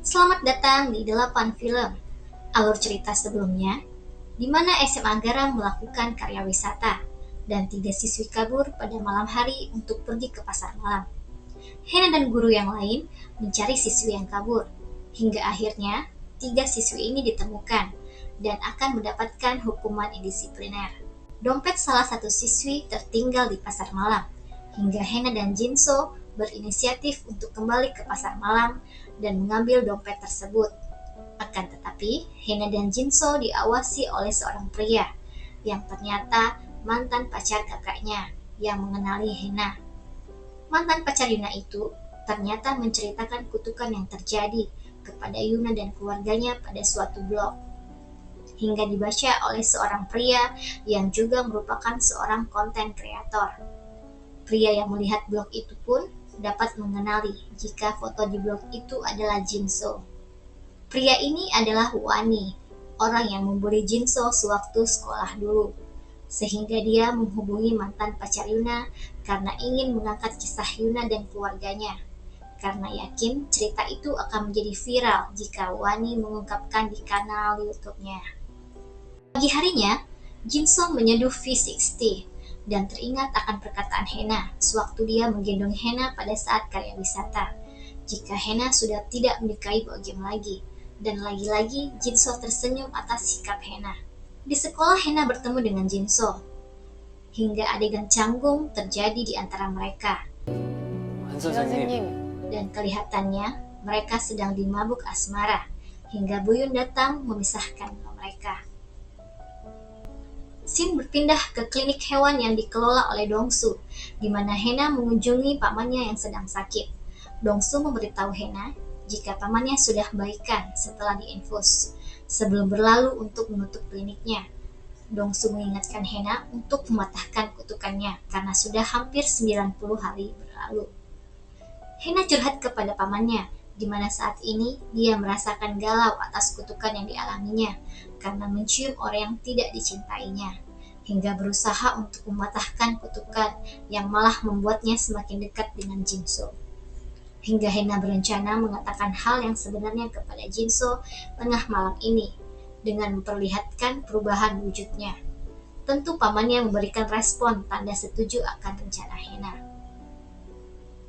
Selamat datang di 8 Film. Alur cerita sebelumnya, di mana SMA Garang melakukan karya wisata dan 3 siswi kabur pada malam hari untuk pergi ke pasar malam. Hena dan guru yang lain mencari siswi yang kabur, hingga akhirnya 3 siswi ini ditemukan dan akan mendapatkan hukuman indisipliner. Dompet salah satu siswi tertinggal di pasar malam, hingga Hena dan Jinso berinisiatif untuk kembali ke pasar malam dan mengambil dompet tersebut. Akan tetapi, Hena dan Jinso diawasi oleh seorang pria yang ternyata mantan pacar kakaknya yang mengenali Hena. Mantan pacar Yuna itu ternyata menceritakan kutukan yang terjadi kepada Yuna dan keluarganya pada suatu blog, hingga dibaca oleh seorang pria yang juga merupakan seorang konten kreator. Pria yang melihat blog itu pun dapat mengenali jika foto di blog itu adalah Jinso. Pria ini adalah Wani, orang yang membuli Jinso sewaktu sekolah dulu, sehingga dia menghubungi mantan pacar Yuna karena ingin mengangkat kisah Yuna dan keluarganya, karena yakin cerita itu akan menjadi viral jika Wani mengungkapkan di kanal YouTube-nya. Pagi harinya, Jinso menyeduh V60 dan teringat akan perkataan Hena sewaktu dia menggendong Hena pada saat karya wisata, jika Hena sudah tidak menyukai board game lagi. Dan lagi-lagi Jinso tersenyum atas sikap Hena. Di sekolah Hena bertemu dengan Jinso, hingga adegan canggung terjadi di antara mereka. 한 선생님, Dan kelihatannya mereka sedang dimabuk asmara, hingga Buyun datang memisahkan mereka. Scene berpindah ke klinik hewan yang dikelola oleh Dongsu, di mana Hena mengunjungi pamannya yang sedang sakit. Dongsu memberitahu Hena jika pamannya sudah baikan setelah diinfus, sebelum berlalu untuk menutup kliniknya. Dongsu mengingatkan Hena untuk mematahkan kutukannya karena sudah hampir 90 hari berlalu. Hena curhat kepada pamannya, di mana saat ini dia merasakan galau atas kutukan yang dialaminya karena mencium orang yang tidak dicintainya, hingga berusaha untuk mematahkan kutukan yang malah membuatnya semakin dekat dengan Jinso. Hingga Hena berencana mengatakan hal yang sebenarnya kepada Jinso tengah malam ini dengan memperlihatkan perubahan wujudnya. Tentu pamannya memberikan respon tanda setuju akan rencana Hena.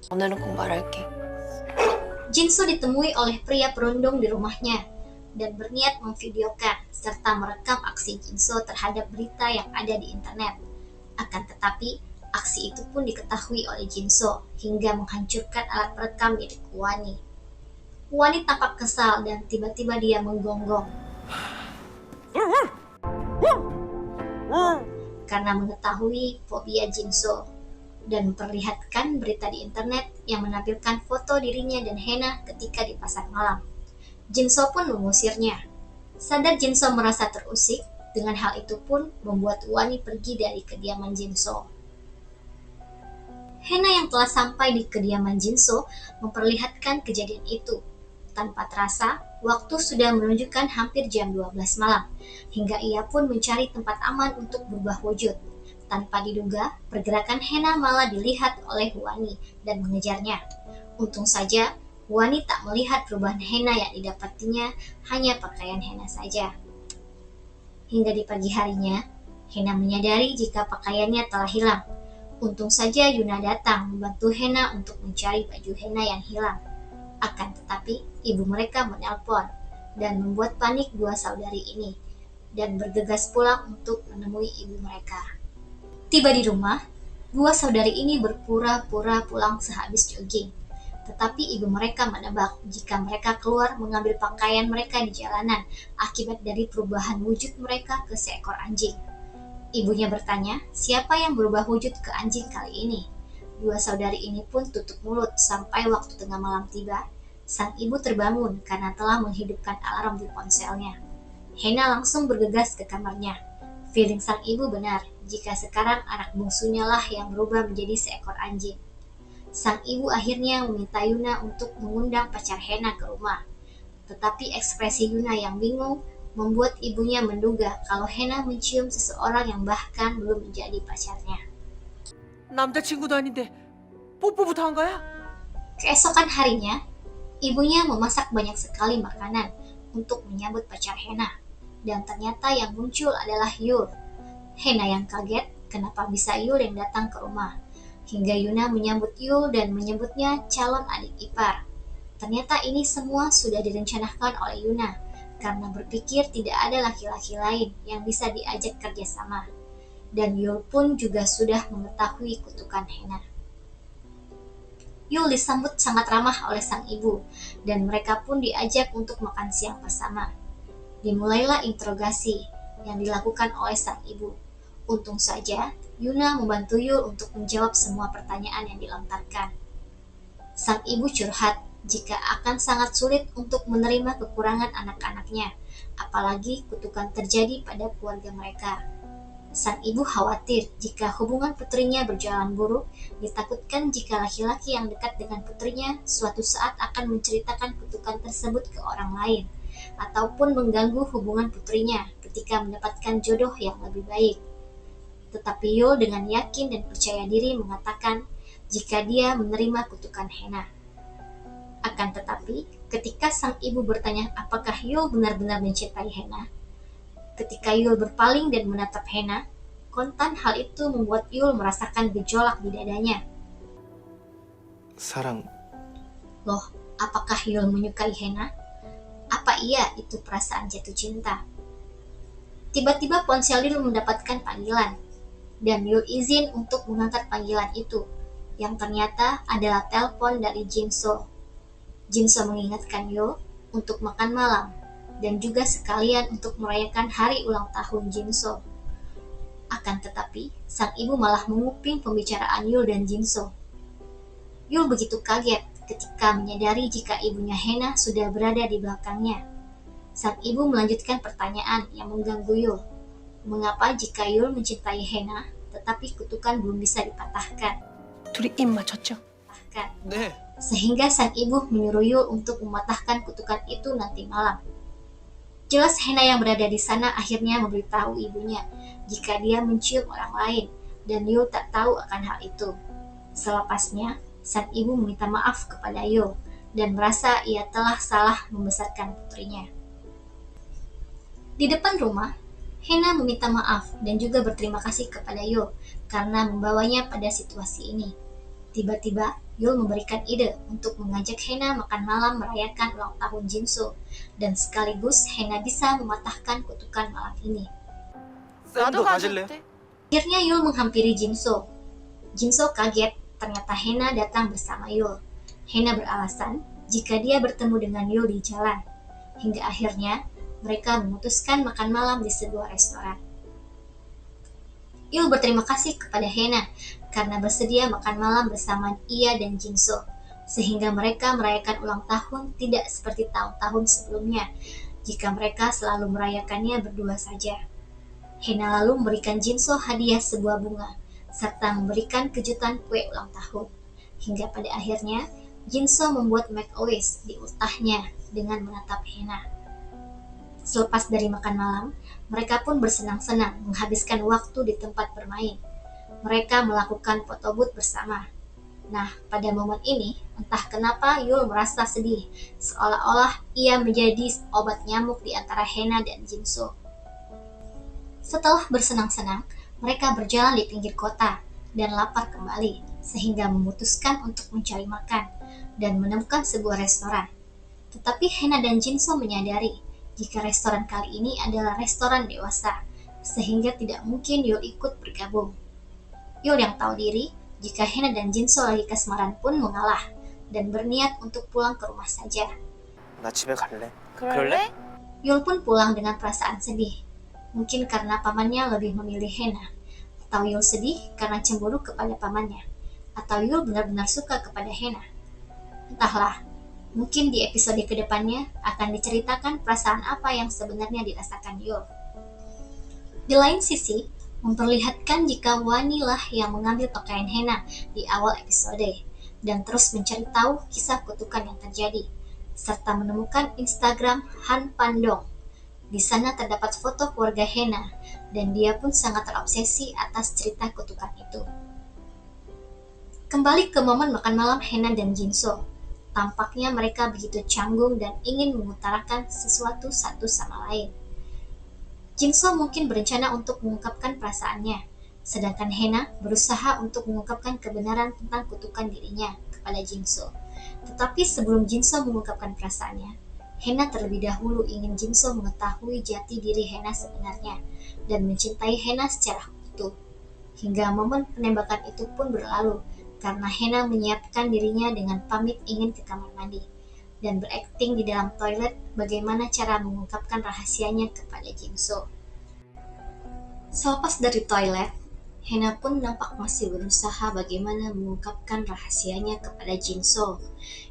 오늘은 꼭 말할게. Jinso ditemui oleh pria perundung di rumahnya dan berniat memvideokan serta merekam aksi Jinso terhadap berita yang ada di internet. Akan tetapi, aksi itu pun diketahui oleh Jinso hingga menghancurkan alat perekam milik Wani. Wani tampak kesal dan tiba-tiba dia menggonggong karena mengetahui fobia Jinso dan memperlihatkan berita di internet yang menampilkan foto dirinya dan Hena ketika di pasar malam. Jinso pun mengusirnya. Sadar Jinso merasa terusik, dengan hal itu pun membuat Wani pergi dari kediaman Jinso. Hena yang telah sampai di kediaman Jinso memperlihatkan kejadian itu. Tanpa terasa, waktu sudah menunjukkan hampir jam 12 malam, hingga ia pun mencari tempat aman untuk berubah wujud. Tanpa diduga, pergerakan Hena malah dilihat oleh Wani dan mengejarnya. Untung saja, Wani tak melihat perubahan Hena yang didapatinya, hanya pakaian Hena saja. Hingga di pagi harinya, Hena menyadari jika pakaiannya telah hilang. Untung saja Yuna datang membantu Hena untuk mencari baju Hena yang hilang. Akan tetapi, ibu mereka menelpon dan membuat panik 2 saudari ini dan bergegas pulang untuk menemui ibu mereka. Tiba di rumah, 2 saudari ini berpura-pura pulang sehabis jogging. Tetapi ibu mereka menebak jika mereka keluar mengambil pakaian mereka di jalanan akibat dari perubahan wujud mereka ke seekor anjing. Ibunya bertanya, siapa yang berubah wujud ke anjing kali ini? 2 saudari ini pun tutup mulut sampai waktu tengah malam tiba. Sang ibu terbangun karena telah menghidupkan alarm di ponselnya. Hena langsung bergegas ke kamarnya. Feeling sang ibu benar, jika sekarang anak bungsunya lah yang berubah menjadi seekor anjing. Sang ibu akhirnya meminta Yuna untuk mengundang pacar Hena ke rumah. Tetapi ekspresi Yuna yang bingung membuat ibunya menduga kalau Hena mencium seseorang yang bahkan belum menjadi pacarnya. 남자친구도 아닌데 뽀뽀부터 한 거야? Keesokan harinya, Ibunya memasak banyak sekali makanan untuk menyambut pacar Hena, dan ternyata yang muncul adalah Yul. Hena yang kaget kenapa bisa Yul yang datang ke rumah, hingga Yuna menyambut Yul dan menyebutnya calon adik ipar. Ternyata ini semua sudah direncanakan oleh Yuna, karena berpikir tidak ada laki-laki lain yang bisa diajak kerjasama. Dan Yul pun juga sudah mengetahui kutukan Hena. Yul disambut sangat ramah oleh sang ibu, dan mereka pun diajak untuk makan siang bersama. Dimulailah interogasi yang dilakukan oleh sang ibu. Untung saja, Yuna membantu Yul untuk menjawab semua pertanyaan yang dilontarkan. Sang ibu curhat jika akan sangat sulit untuk menerima kekurangan anak-anaknya, apalagi kutukan terjadi pada keluarga mereka. Sang ibu khawatir jika hubungan putrinya berjalan buruk, ditakutkan jika laki-laki yang dekat dengan putrinya suatu saat akan menceritakan kutukan tersebut ke orang lain, ataupun mengganggu hubungan putrinya ketika mendapatkan jodoh yang lebih baik. Tetapi Yul dengan yakin dan percaya diri mengatakan jika dia menerima kutukan Hena. Akan tetapi, ketika sang ibu bertanya apakah Yul benar-benar mencintai Hena, ketika Yul berpaling dan menatap Hena, kontan hal itu membuat Yul merasakan gejolak di dadanya. 사랑, Loh, apakah Yul menyukai Hena? Apa iya itu perasaan jatuh cinta? Tiba-tiba ponsel Yul mendapatkan panggilan, dan Yul izin untuk mengangkat panggilan itu, yang ternyata adalah telepon dari Jinso. Jinso mengingatkan Yul untuk makan malam, dan juga sekalian untuk merayakan hari ulang tahun Jinso. Akan tetapi, sang ibu malah menguping pembicaraan Yul dan Jinso. Yul begitu kaget ketika menyadari jika ibunya Hena sudah berada di belakangnya. Sang ibu melanjutkan pertanyaan yang mengganggu Yul. Mengapa jika Yul mencintai Hena, tetapi kutukan belum bisa dipatahkan? 둘이 입 맞췄죠? 네. Sehingga sang ibu menyuruh Yul untuk mematahkan kutukan itu nanti malam. Jelas Hena yang berada di sana akhirnya memberitahu ibunya jika dia mencium orang lain, dan Yul tak tahu akan hal itu. Selepasnya, sang ibu meminta maaf kepada Yul dan merasa ia telah salah membesarkan putrinya. Di depan rumah, Hena meminta maaf dan juga berterima kasih kepada Yul karena membawanya pada situasi ini. Tiba-tiba, Yul memberikan ide untuk mengajak Hena makan malam merayakan ulang tahun Jinso, dan sekaligus Hena bisa mematahkan kutukan malam ini. 쌤도 가실래요? Akhirnya Yul menghampiri Jinso. Jinso kaget ternyata Hena datang bersama Yul. Hena beralasan jika dia bertemu dengan Yul di jalan. Hingga akhirnya mereka memutuskan makan malam di sebuah restoran. Yul berterima kasih kepada Hena karena bersedia makan malam bersama ia dan Jinso, sehingga mereka merayakan ulang tahun tidak seperti tahun-tahun sebelumnya, jika mereka selalu merayakannya berdua saja. Hena lalu memberikan Jinso hadiah sebuah bunga, serta memberikan kejutan kue ulang tahun. Hingga pada akhirnya, Jinso membuat make-a-wish di ultahnya dengan menatap Hena. Selepas dari makan malam, mereka pun bersenang-senang menghabiskan waktu di tempat bermain. Mereka melakukan foto booth bersama. Nah, pada momen ini, entah kenapa Yul merasa sedih, seolah-olah ia menjadi obat nyamuk di antara Hena dan Jinso. Setelah bersenang-senang, mereka berjalan di pinggir kota dan lapar kembali, sehingga memutuskan untuk mencari makan dan menemukan sebuah restoran. Tetapi Hena dan Jinso menyadari jika restoran kali ini adalah restoran dewasa, sehingga tidak mungkin Yul ikut bergabung. Yul yang tahu diri jika Hena dan Jinso lagi kasmaran pun mengalah dan berniat untuk pulang ke rumah saja. 나 집에 갈래. 그럴래? Yul pun pulang dengan perasaan sedih, mungkin karena pamannya lebih memilih Hena, atau Yul sedih karena cemburu kepada pamannya, atau Yul benar-benar suka kepada Hena. Entahlah, mungkin di episode kedepannya akan diceritakan perasaan apa yang sebenarnya dirasakan Yul. Di lain sisi, memperlihatkan jika Wani lah yang mengambil pakaian Hena di awal episode, dan terus mencari tahu kisah kutukan yang terjadi, serta menemukan Instagram Han Pandong. Di sana terdapat foto keluarga Hena, dan dia pun sangat terobsesi atas cerita kutukan itu. Kembali ke momen makan malam Hena dan Jinso. Tampaknya mereka begitu canggung dan ingin mengutarakan sesuatu satu sama lain. Jinso mungkin berencana untuk mengungkapkan perasaannya, sedangkan Hena berusaha untuk mengungkapkan kebenaran tentang kutukan dirinya kepada Jinso. Tetapi sebelum Jinso mengungkapkan perasaannya, Hena terlebih dahulu ingin Jinso mengetahui jati diri Hena sebenarnya dan mencintai Hena secara utuh. Hingga momen penembakan itu pun berlalu, karena Hena menyiapkan dirinya dengan pamit ingin ke kamar mandi dan berakting di dalam toilet bagaimana cara mengungkapkan rahasianya kepada Jinso. Selepas dari toilet, Hena pun nampak masih berusaha bagaimana mengungkapkan rahasianya kepada Jinso.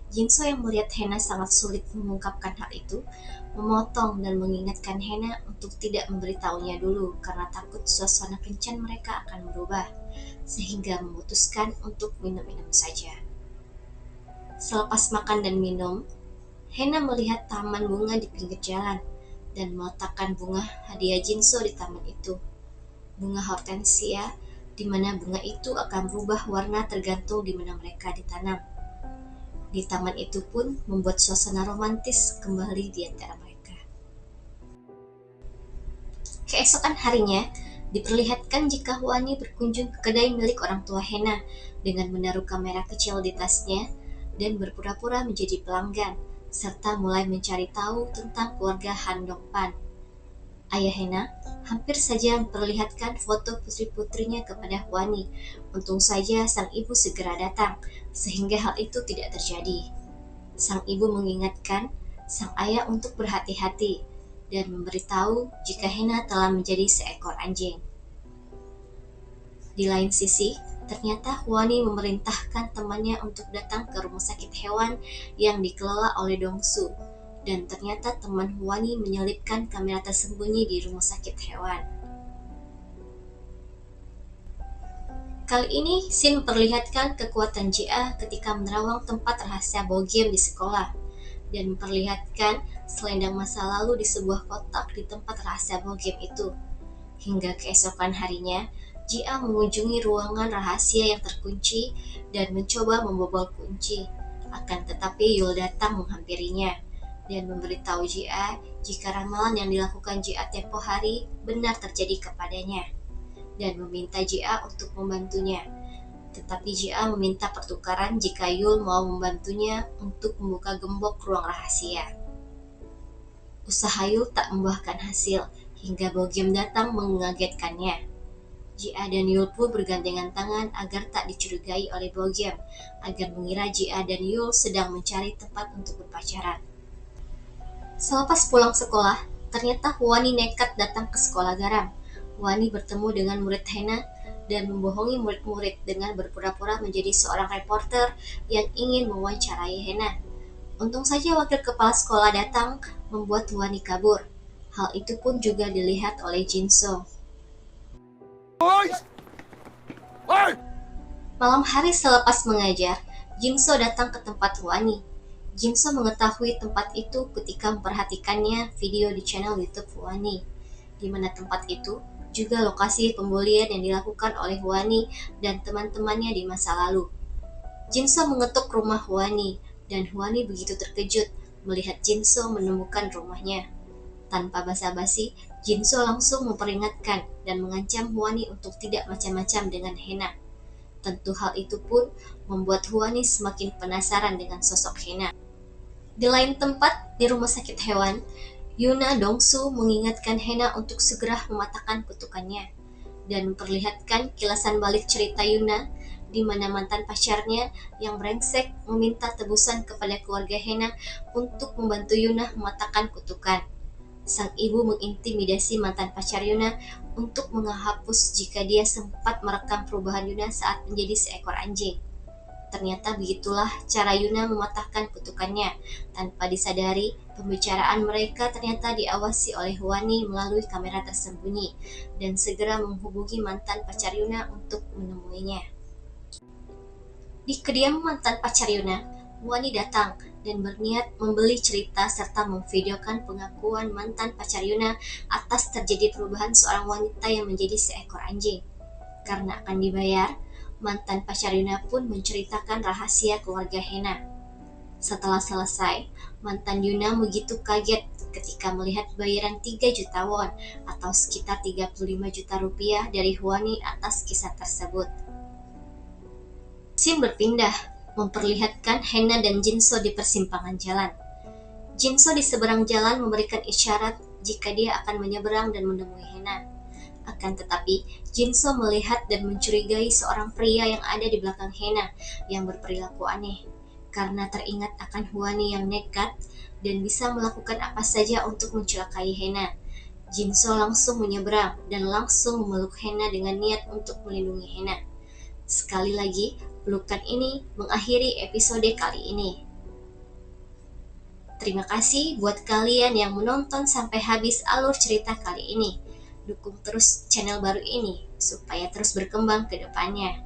Jinso yang melihat Hena sangat sulit mengungkapkan hal itu, memotong dan mengingatkan Hena untuk tidak memberitahunya dulu karena takut suasana kencan mereka akan berubah, sehingga memutuskan untuk minum-minum saja. Selepas makan dan minum, Hena melihat taman bunga di pinggir jalan dan meletakkan bunga hadiah Jinso di taman itu. Bunga hortensia, di mana bunga itu akan berubah warna tergantung di mana mereka ditanam. Di taman itu pun membuat suasana romantis kembali di antara mereka. Keesokan harinya, diperlihatkan jika Huani berkunjung ke kedai milik orang tua Hena dengan menaruh kamera kecil di tasnya dan berpura-pura menjadi pelanggan, serta mulai mencari tahu tentang keluarga Han Dongpan. Ayah Hena hampir saja memperlihatkan foto putri-putrinya kepada Huani. Untung saja sang ibu segera datang, sehingga hal itu tidak terjadi. Sang ibu mengingatkan sang ayah untuk berhati-hati dan memberitahu jika Hena telah menjadi seekor anjing. Di lain sisi, ternyata Huani memerintahkan temannya untuk datang ke rumah sakit hewan yang dikelola oleh Dongsu. Dan ternyata teman Huani menyelipkan kamera tersembunyi di rumah sakit hewan. Kali ini, Shin memperlihatkan kekuatan Jia ketika menerawang tempat rahasia Bogiem di sekolah, dan memperlihatkan selendang masa lalu di sebuah kotak di tempat rahasia Bogiem itu. Hingga keesokan harinya, Jia mengunjungi ruangan rahasia yang terkunci dan mencoba membobol kunci. Akan tetapi Yul datang menghampirinya dan memberitahu Jia jika ramalan yang dilakukan Jia tempo hari benar terjadi kepadanya, dan meminta Jia untuk membantunya. Tetapi Jia meminta pertukaran jika Yul mau membantunya untuk membuka gembok ruang rahasia. Usaha Yul tak membuahkan hasil, hingga Bogiem datang mengagetkannya. Jia dan Yul pun bergandengan tangan agar tak dicurigai oleh Bogiem, agar mengira Jia dan Yul sedang mencari tempat untuk berpacaran. Selepas pulang sekolah, ternyata Huani nekat datang ke sekolah garam. Huani bertemu dengan murid Hena dan membohongi murid-murid dengan berpura-pura menjadi seorang reporter yang ingin mewawancarai Hena. Untung saja wakil kepala sekolah datang membuat Huani kabur. Hal itu pun juga dilihat oleh Jinso. Malam hari selepas mengajar, Jinso datang ke tempat Huani. Jinso mengetahui tempat itu ketika memperhatikannya video di channel YouTube Huani, di mana tempat itu juga lokasi pembulian yang dilakukan oleh Huani dan teman-temannya di masa lalu. Jinso mengetuk rumah Huani, dan Huani begitu terkejut melihat Jinso menemukan rumahnya. Tanpa basa-basi, Jinso langsung memperingatkan dan mengancam Huani untuk tidak macam-macam dengan Hena. Tentu hal itu pun membuat Huani semakin penasaran dengan sosok Hena. Di lain tempat, di rumah sakit hewan, Yuna Dongsu mengingatkan Hena untuk segera mematahkan kutukannya dan memperlihatkan kilasan balik cerita Yuna di mana mantan pacarnya yang brengsek meminta tebusan kepada keluarga Hena untuk membantu Yuna mematahkan kutukan. Sang ibu mengintimidasi mantan pacar Yuna untuk menghapus jika dia sempat merekam perubahan Yuna saat menjadi seekor anjing. Ternyata begitulah cara Yuna mematahkan kutukannya. Tanpa disadari, pembicaraan mereka ternyata diawasi oleh Huani melalui kamera tersembunyi dan segera menghubungi mantan pacar Yuna untuk menemuinya. Di kediaman mantan pacar Yuna, Huani datang dan berniat membeli cerita serta memvideokan pengakuan mantan pacar Yuna atas terjadi perubahan seorang wanita yang menjadi seekor anjing. Karena akan dibayar, mantan pacar Yuna pun menceritakan rahasia keluarga Hena. Setelah selesai, mantan Yuna begitu kaget ketika melihat bayaran 3 juta won atau sekitar 35 juta rupiah dari Hwani atas kisah tersebut. Scene berpindah, memperlihatkan Hena dan Jinso di persimpangan jalan. Jinso di seberang jalan memberikan isyarat jika dia akan menyeberang dan menemui Hena. Akan tetapi, Jinso melihat dan mencurigai seorang pria yang ada di belakang Hena yang berperilaku aneh, karena teringat akan Hwani yang nekat dan bisa melakukan apa saja untuk mencelakai Hena. Jinso langsung menyeberang dan langsung memeluk Hena dengan niat untuk melindungi Hena. Sekali lagi, pelukan ini mengakhiri episode kali ini. Terima kasih buat kalian yang menonton sampai habis alur cerita kali ini. Dukung terus channel baru ini supaya terus berkembang ke depannya.